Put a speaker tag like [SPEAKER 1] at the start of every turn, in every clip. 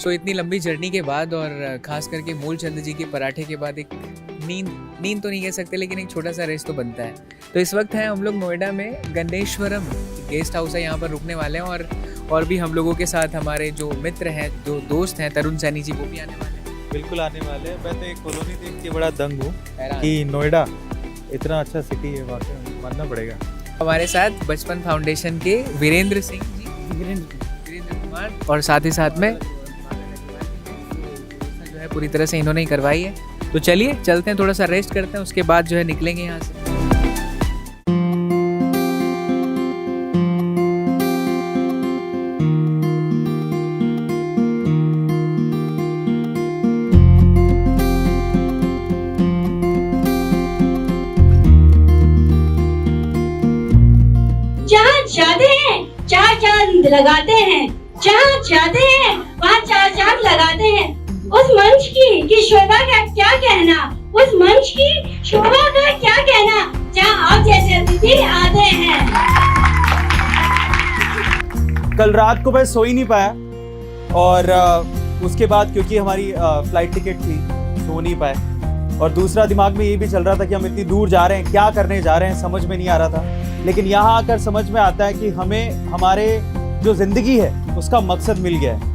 [SPEAKER 1] तो इतनी लंबी जर्नी के बाद और खास करके मूलचंद जी के पराठे के बाद एक नींद तो नहीं कह सकते, लेकिन एक छोटा सा रेस्ट तो बनता है। तो इस वक्त है हम लोग नोएडा में गणेश्वरम गेस्ट हाउस है, यहाँ पर रुकने वाले हैं। और भी हम लोगों के साथ हमारे जो मित्र हैं, जो दोस्त हैं, तरुण सैनी जी, वो भी आने वाले हैं।
[SPEAKER 2] बिल्कुल आने वाले हैं। मैं तो एक कॉलोनी देख के बड़ा दंग हूँ कि नोएडा इतना अच्छा सिटी है, वाकई मानना पड़ेगा।
[SPEAKER 1] हमारे साथ बचपन फाउंडेशन के वीरेंद्र सिंह जी, वीरेंद्र कुमार, और साथ ही साथ में जो है पूरी तरह से इन्होंने ही करवाई है। तो चलिए चलते हैं, थोड़ा सा रेस्ट करते हैं, उसके बाद जो है निकलेंगे यहाँ से।
[SPEAKER 3] जाते हैं चार चांद लगाते हैं, जहाँ जाते हैं वहाँ चार चांद लगाते हैं। उस मंच की शोभा का क्या कहना, उस मंच की शोभा का क्या कहना, जहाँ आप जैसे अतिथि आते हैं।
[SPEAKER 2] कल रात को मैं सो ही नहीं पाया और उसके बाद क्योंकि हमारी फ्लाइट टिकट थी, सो नहीं पाए। और दूसरा दिमाग में ये भी चल रहा था कि हम इतनी दूर जा रहे हैं, क्या करने जा रहे हैं, समझ में नहीं आ रहा था। लेकिन यहाँ आकर समझ में आता है कि हमें हमारे जो जिंदगी है उसका मकसद मिल गया है।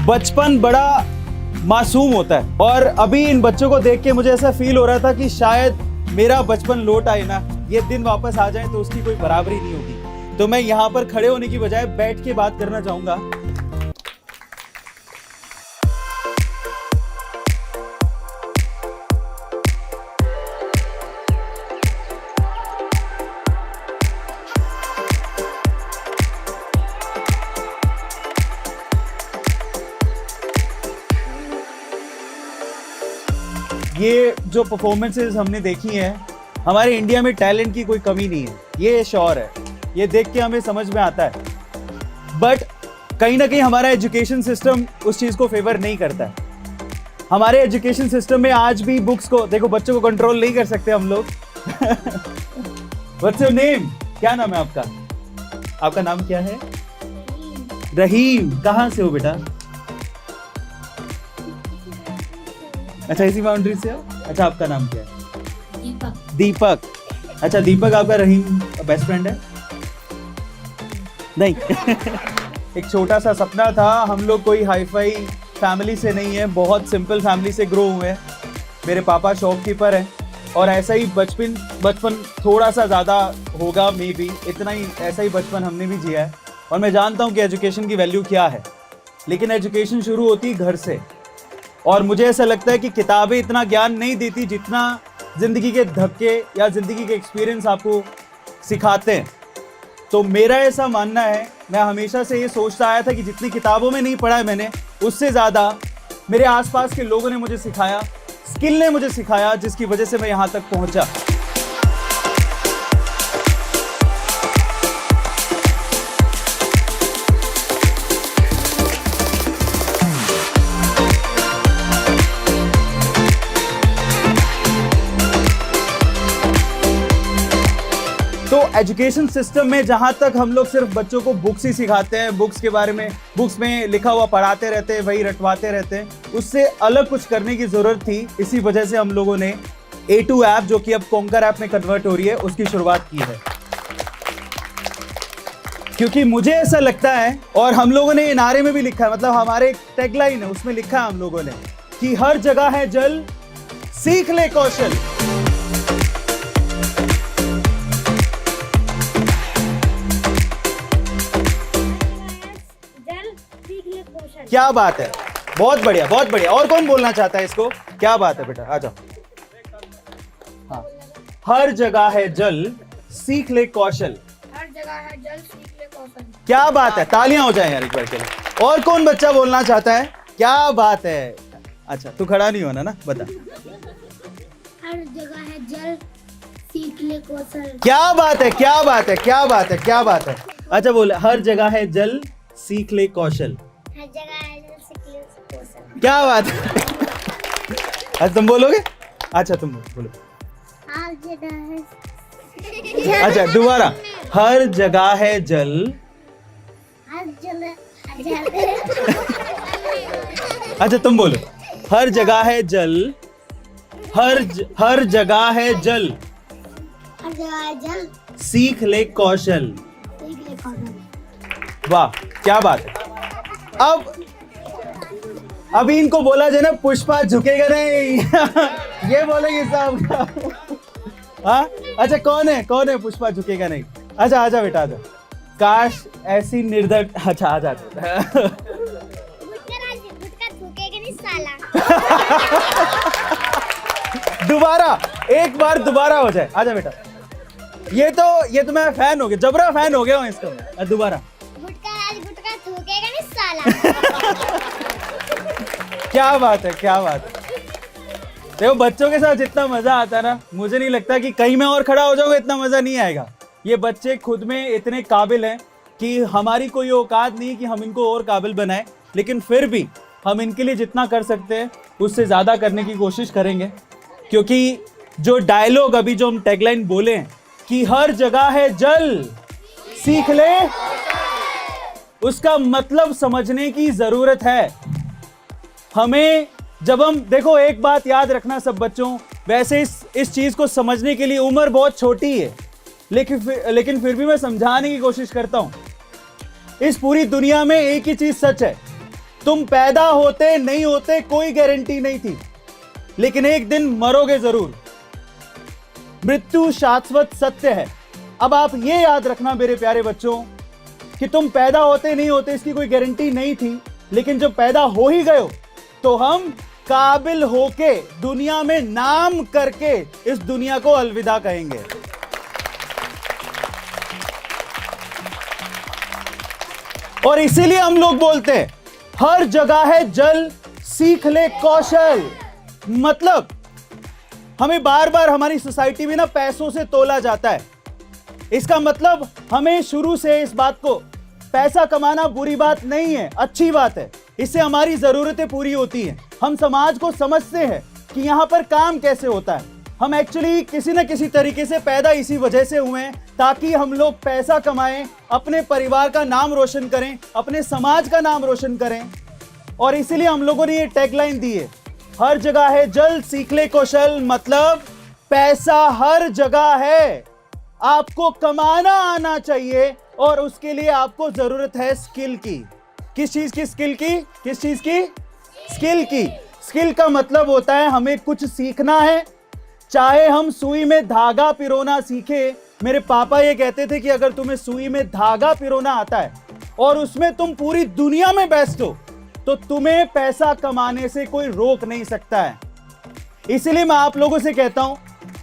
[SPEAKER 2] बचपन बड़ा मासूम होता है और अभी इन बच्चों को देख के मुझे ऐसा फील हो रहा था कि शायद मेरा बचपन लौट आए ना, ये दिन वापस आ जाए तो उसकी कोई बराबरी नहीं होगी। तो मैं यहाँ पर खड़े होने की बजाय बैठ के बात करना चाहूंगा। ये जो परफॉर्मेंसेस हमने देखी हैं, हमारे इंडिया में टैलेंट की कोई कमी नहीं है, ये श्योर है। ये देख के हमें समझ में आता है। बट कहीं ना कहीं हमारा एजुकेशन सिस्टम उस चीज़ को फेवर नहीं करता है। हमारे एजुकेशन सिस्टम में आज भी बुक्स को देखो, बच्चों को कंट्रोल नहीं कर सकते हम लोग। What's your name? क्या नाम है आपका? आपका नाम क्या है? रहीम। कहाँ से हो बेटा? अच्छा, इसी बाउंड्री से हो। अच्छा, आपका नाम क्या है? दीपक। अच्छा, दीपक आपका रहीम बेस्ट फ्रेंड है? नहीं। एक छोटा सा सपना था। हम लोग कोई हाई फाई फैमिली से नहीं है, बहुत सिंपल फैमिली से ग्रो हुए हैं। मेरे पापा शॉपकीपर हैं और ऐसा ही बचपन थोड़ा सा ज़्यादा होगा मे बी, इतना ही ऐसा ही बचपन हमने भी जिया है। और मैं जानता हूँ कि एजुकेशन की वैल्यू क्या है, लेकिन एजुकेशन शुरू होती है घर से। और मुझे ऐसा लगता है कि किताबें इतना ज्ञान नहीं देती जितना ज़िंदगी के धक्के या ज़िंदगी के एक्सपीरियंस आपको सिखाते हैं। तो मेरा ऐसा मानना है, मैं हमेशा से ये सोचता आया था कि जितनी किताबों में नहीं पढ़ा है मैंने, उससे ज़्यादा मेरे आसपास के लोगों ने मुझे सिखाया, स्किल ने मुझे सिखाया, जिसकी वजह से मैं यहाँ तक पहुँचा। तो एजुकेशन सिस्टम में जहाँ तक हम लोग सिर्फ बच्चों को बुक्स ही सिखाते हैं, बुक्स के बारे में, बुक्स में लिखा हुआ पढ़ाते रहते हैं, वही रटवाते रहते हैं, उससे अलग कुछ करने की ज़रूरत थी। इसी वजह से हम लोगों ने A2 ऐप, जो कि अब कॉन्कर ऐप में कन्वर्ट हो रही है, उसकी शुरुआत की है। क्योंकि मुझे ऐसा लगता है, और हम लोगों ने ये नारे में भी लिखा है, मतलब हमारे एक टैगलाइन है, उसमें लिखा है हम लोगों ने कि हर जगह है जल, सीख ले कौशल। क्या बात है, बहुत बढ़िया, बहुत बढ़िया। और कौन बोलना चाहता है इसको? क्या बात है बेटा, आ जाओ। हाँ, हर जगह है जल, सीख ले कौशल।
[SPEAKER 3] हर जगह है जल, सीख ले कौशल।
[SPEAKER 2] क्या बात है, तालियां हो जाए यार एक बार के लिए। और कौन बच्चा बोलना चाहता है? क्या बात है। अच्छा, तू खड़ा नहीं होना ना, बता।
[SPEAKER 3] हर जगह है जल, सीख ले कौशल।
[SPEAKER 2] क्या बात है, क्या बात है, क्या बात है, क्या बात है। अच्छा बोल, हर जगह है जल, सीख ले कौशल।
[SPEAKER 3] हर जगह है जल, सीख ले कौशल।
[SPEAKER 2] क्या बात है। अच्छा तुम बोलोगे? अच्छा तुम बोलो। अच्छा दोबारा। हर जगह है जल। अच्छा तुम बोलो। हर जगह है जल। हर जगह है जल। सीख ले कौशल। वाह क्या बात है। अब इनको बोला जाए ना पुष्पा झुकेगा नहीं। ये बोलेंगे साहब का। हाँ अच्छा कौन है पुष्पा झुकेगा नहीं? अच्छा आजा बेटा आजा। काश ऐसी निर्धर। अच्छा आजा। दोबारा एक बार दोबारा हो जाए। आजा बेटा। ये तो मैं फैन हो गया, जबरा फैन हो गया हूँ इसका। दोबारा। क्या बात है क्या बात है। देखो बच्चों के साथ जितना मजा आता है ना, मुझे नहीं लगता कि कहीं मैं और खड़ा हो जाऊंगा इतना मजा नहीं आएगा। ये बच्चे खुद में इतने काबिल हैं कि हमारी कोई औकात नहीं कि हम इनको और काबिल बनाएं, लेकिन फिर भी हम इनके लिए जितना कर सकते हैं उससे ज्यादा करने की कोशिश करेंगे। क्योंकि जो डायलॉग अभी जो हम टैगलाइन बोले हैं कि हर जगह है जल, सीख ले, उसका मतलब समझने की जरूरत है हमें। जब हम देखो एक बात याद रखना सब बच्चों, वैसे इस चीज को समझने के लिए उम्र बहुत छोटी है, लेकिन फिर भी मैं समझाने की कोशिश करता हूं। इस पूरी दुनिया में एक ही चीज सच है, तुम पैदा होते नहीं होते कोई गारंटी नहीं थी, लेकिन एक दिन मरोगे जरूर। मृत्यु शाश्वत सत्य है। अब आप ये याद रखना मेरे प्यारे बच्चों कि तुम पैदा होते नहीं होते इसकी कोई गारंटी नहीं थी, लेकिन जब पैदा हो ही गए हो तो हम काबिल होके दुनिया में नाम करके इस दुनिया को अलविदा कहेंगे। और इसीलिए हम लोग बोलते हैं हर जगह है जल, सीख ले कौशल। मतलब हमें बार बार हमारी सोसाइटी में ना पैसों से तोला जाता है। इसका मतलब हमें शुरू से इस बात को, पैसा कमाना बुरी बात नहीं है, अच्छी बात है, इससे हमारी जरूरतें पूरी होती हैं। हम समाज को समझते हैं कि यहाँ पर काम कैसे होता है। हम एक्चुअली किसी न किसी तरीके से पैदा इसी वजह से हुए हैं ताकि हम लोग पैसा कमाएं, अपने परिवार का नाम रोशन करें, अपने समाज का नाम रोशन करें। और इसीलिए हम लोगों ने ये टैगलाइन दी है, हर जगह है जल, सीख ले कौशल। मतलब पैसा हर जगह है, आपको कमाना आना चाहिए और उसके लिए आपको जरूरत है स्किल की। किस चीज की स्किल की? किस चीज की? स्किल की। स्किल का मतलब होता है हमें कुछ सीखना है, चाहे हम सुई में धागा पिरोना सीखे। मेरे पापा ये कहते थे कि अगर तुम्हें सुई में धागा पिरोना आता है और उसमें तुम पूरी दुनिया में बेस्ट हो तो तुम्हें पैसा कमाने से कोई रोक नहीं सकता है। इसलिए मैं आप लोगों से कहता हूं,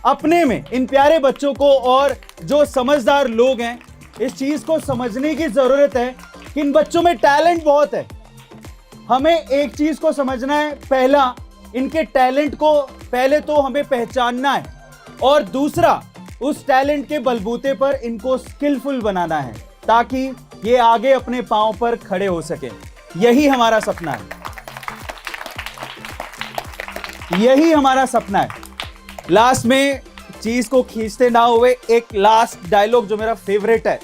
[SPEAKER 2] अपने में इन प्यारे बच्चों को और जो समझदार लोग हैं इस चीज को समझने की जरूरत है कि इन बच्चों में टैलेंट बहुत है। हमें एक चीज को समझना है, पहला इनके टैलेंट को पहले तो हमें पहचानना है और दूसरा उस टैलेंट के बलबूते पर इनको स्किलफुल बनाना है ताकि ये आगे अपने पांव पर खड़े हो सके। यही हमारा सपना है, यही हमारा सपना है। लास्ट में चीज को खींचते ना हुए एक लास्ट डायलॉग जो मेरा फेवरेट है,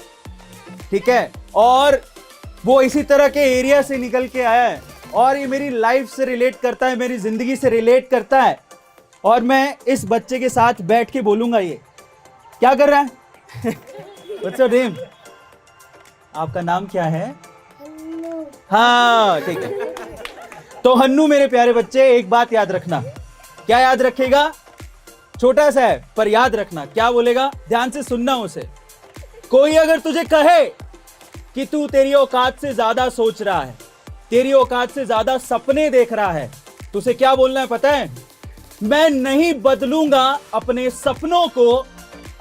[SPEAKER 2] ठीक है, और वो इसी तरह के एरिया से निकल के आया है और ये मेरी लाइफ से रिलेट करता है, मेरी जिंदगी से रिलेट करता है और मैं इस बच्चे के साथ बैठ के बोलूंगा। ये क्या कर रहा है? What's your name? आपका नाम क्या है? हाँ ठीक है। तो हन्नू मेरे प्यारे बच्चे, एक बात याद रखना। क्या याद रखेगा? छोटा सा है पर याद रखना। क्या बोलेगा? ध्यान से सुनना उसे। कोई अगर तुझे कहे कि तू तेरी औकात से ज्यादा सोच रहा है, तेरी औकात से ज्यादा सपने देख रहा है, तो उसे क्या बोलना है पता है? मैं नहीं बदलूंगा अपने सपनों को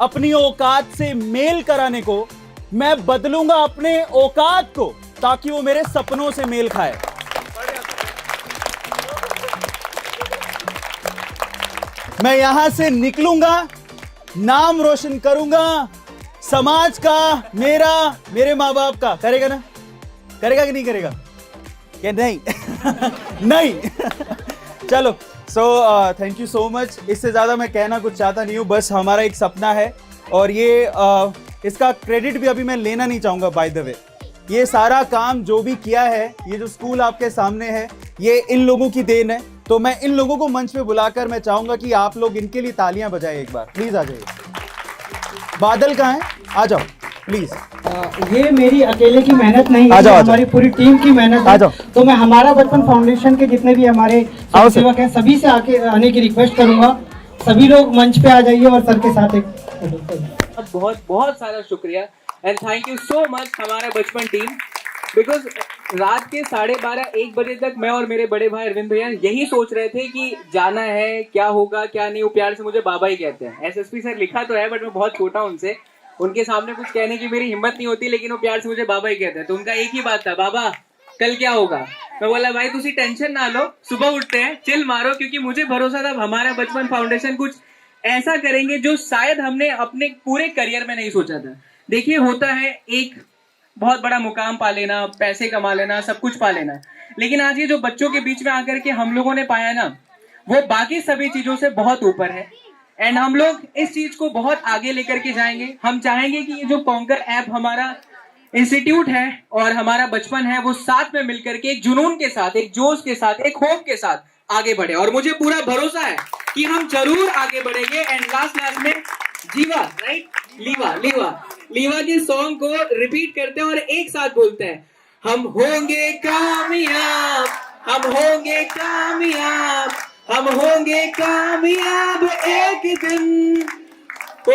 [SPEAKER 2] अपनी औकात से मेल कराने को, मैं बदलूंगा अपने औकात को ताकि वो मेरे सपनों से मेल खाए। मैं यहां से निकलूंगा, नाम रोशन करूंगा समाज का, मेरा, मेरे माँ बाप का। करेगा ना? करेगा कि नहीं करेगा? क्या नहीं? नहीं। चलो so thank you so much. इससे ज़्यादा मैं कहना कुछ चाहता नहीं हूँ, बस हमारा एक सपना है और ये इसका क्रेडिट भी अभी मैं लेना नहीं चाहूँगा। बाय द वे, ये सारा काम जो भी किया है, ये जो स्कूल आपके सामने है, ये इन लोगों की देन है। तो मैं इन लोगों को मंच पे बुलाकर मैं चाहूँगा कि आप लोग इनके लिए तालियां बजाएं एक बार। प्लीज़ आ जाइए। बादल कहाँ है? आ जाओ प्लीज़।
[SPEAKER 4] ये मेरी अकेले की मेहनत नहीं
[SPEAKER 2] आ
[SPEAKER 4] है,
[SPEAKER 2] जाओ, आ
[SPEAKER 4] हमारी पूरी टीम की मेहनत
[SPEAKER 2] आ
[SPEAKER 4] है।
[SPEAKER 2] जाओ।
[SPEAKER 4] तो मैं हमारा बचपन फाउंडेशन के जितने भी हमारे
[SPEAKER 2] आओ सर।
[SPEAKER 4] सेवक हैं सभी से आने की रिक्वेस्ट करूंगा। सभी लोग मंच पे आ जाइए और सर के साथ एक
[SPEAKER 1] बहुत बहुत सारा शुक्रिया and thank you so much हमारा बचपन टीम, बिकॉज रात के 12:30-1 बजे तक मैं और मेरे बड़े भाई अरविंद भैया यही सोच रहे थे कि जाना है, क्या होगा क्या नहीं। वो प्यार से मुझे बाबा ही कहते हैं। एसएसपी सर लिखा तो है बट मैं बहुत छोटा हूं उनसे, उनके सामने कुछ कहने की मेरी हिम्मत नहीं होती, लेकिन वो प्यार से मुझे बाबा ही कहते हैं। तो उनका एक ही बात था, बाबा कल क्या होगा। मैं बोला भाई तुसी टेंशन ना लो, सुबह उठते हैं, चिल मारो, क्योंकि मुझे भरोसा था हमारा बचपन फाउंडेशन कुछ ऐसा करेंगे जो शायद हमने अपने पूरे करियर में नहीं सोचा था। देखिए होता है एक बहुत बड़ा मुकाम पा लेना, पैसे कमा लेना, सब कुछ पा लेना, लेकिन आज ये जो बच्चों के बीच में आकर के हम लोगों ने पाया ना, वो बाकी सभी चीजों से बहुत ऊपर है। एंड हम लोग इस चीज को बहुत आगे लेकर के जाएंगे। हम चाहेंगे कि ये जो कॉन्कर ऐप हमारा इंस्टीट्यूट है और हमारा बचपन है, वो साथ में मिलकर के एक जुनून के साथ, एक जोश के साथ, एक होप के साथ आगे बढ़े। और मुझे पूरा भरोसा है कि हम जरूर आगे बढ़ेंगे। एंड लास्ट में जीवा, राइट, लीवा लीवा लीवा के सॉन्ग को रिपीट करते हैं और एक साथ बोलते हैं, हम होंगे कामयाब, हम होंगे कामयाब, हम होंगे कामयाब एक दिन। ओ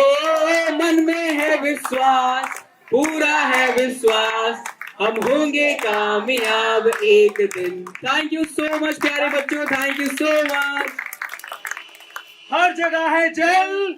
[SPEAKER 1] मन में है विश्वास, पूरा है विश्वास, हम होंगे कामयाब एक दिन। थैंक यू सो मच प्यारे बच्चों, थैंक यू सो मच।
[SPEAKER 2] हर जगह है जल।